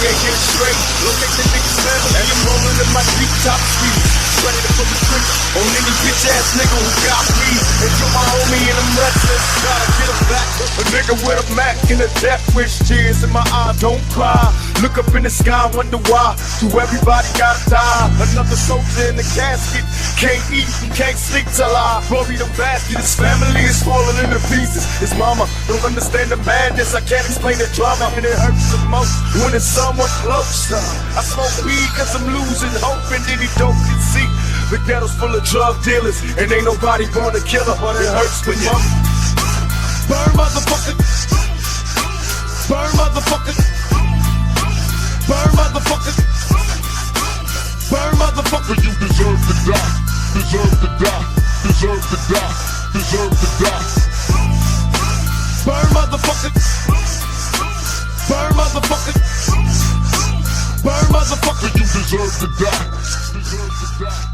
ain't getting straight. Locate the niggas family, and I'm rolling in my deep top speed. Ready to put the trigger on any bitch ass nigga who got me. And you're my homie and I'm restless. Gotta get him back. A nigga with a Mac and a death wish. Tears in my eyes, don't cry. Look up in the sky, wonder why. Do everybody gotta die? Another soldier in the casket. Can't eat, can't sleep till I bury the basket. His family is falling into pieces. His mama don't understand the madness. I can't explain the drama, and it hurts the most when it's someone close. I smoke weed cause I'm losing hope, and then he don't get see. The ghetto's full of drug dealers, and ain't nobody born a killer, but it hurts when you burn, motherfucker. Burn, motherfucker. Burn, motherfucker. Burn, motherfucker. You deserve to die. Deserve to die. Deserve to die. Deserve to die. Burn, motherfucker. Burn, motherfucker. Burn, motherfucker. You deserve to die. Deserve to die.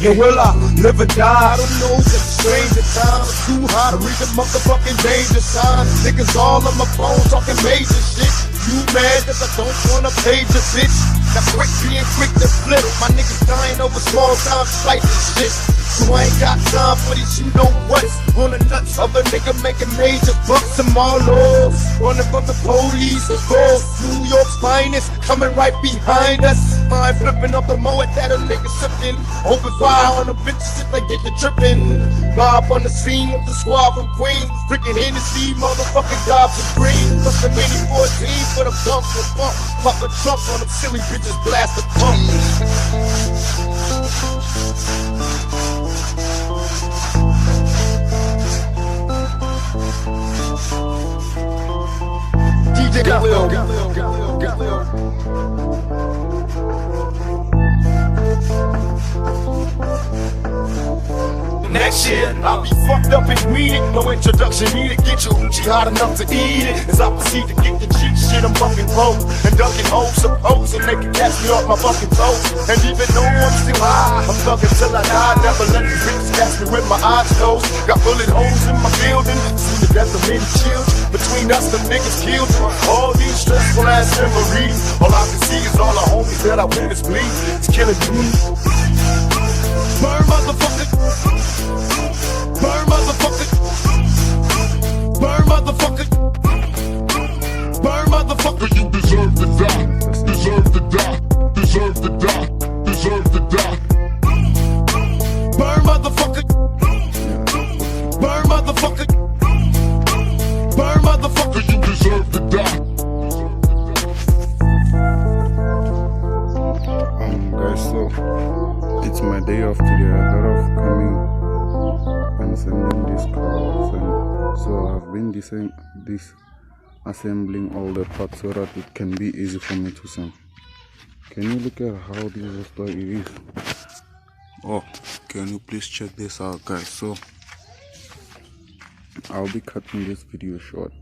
Yeah, will I live or die? I don't know, it's a strange at times. It's too hard to read the motherfucking danger sign. Niggas all on my phone talking major shit. You mad cause I don't wanna page a bitch? That quick being quick to flip. My niggas dying over small time fight and shit. So I ain't got time for these you know what's on the nuts of a nigga making major bucks and all lows. Running from the police, of course. New York's finest coming right behind us. Mind flipping up the moat that a nigga sipping. Open fire on the bitches if they get the tripping. Bob on the scene with the squad from Queens. Drinking Hennessy, motherfucking gobs of green. Plus the mini 14 for the pump for pump. Pop a trunk on them silly bitches, blast the pump. DJ Galil. Next year, I'll be fucked up and weeded. No introduction needed. Get your Uchi hot enough to eat it. As I proceed to get the cheap shit, I'm fucking broke. And dunking hoes, supposing they can catch me off my fucking toes. And even though I'm still high, I'm thugging till I die. Never let these bitches catch me with my eyes closed. Got bullet holes in my building. See the death of many children. Between us, the niggas killed. All these stressful ass memories. All I can see is all the homies that I witness bleed. It's killing me. Burn, motherfucker. Burn, motherfucker. Burn, motherfucker. Burn, motherfucker. You deserve to die. Deserve to die. Deserve to die. Deserve to die. Burn, motherfucker. Burn, motherfucker. Burn, motherfucker. You deserve to die. Guys, so it's my day off today. I thought of coming and sending these cards, and so I've been disassembling all the parts so that it can be easy for me to send. Can you look at how this toy is? Oh, can you please check this out, guys? So I'll be cutting this video short.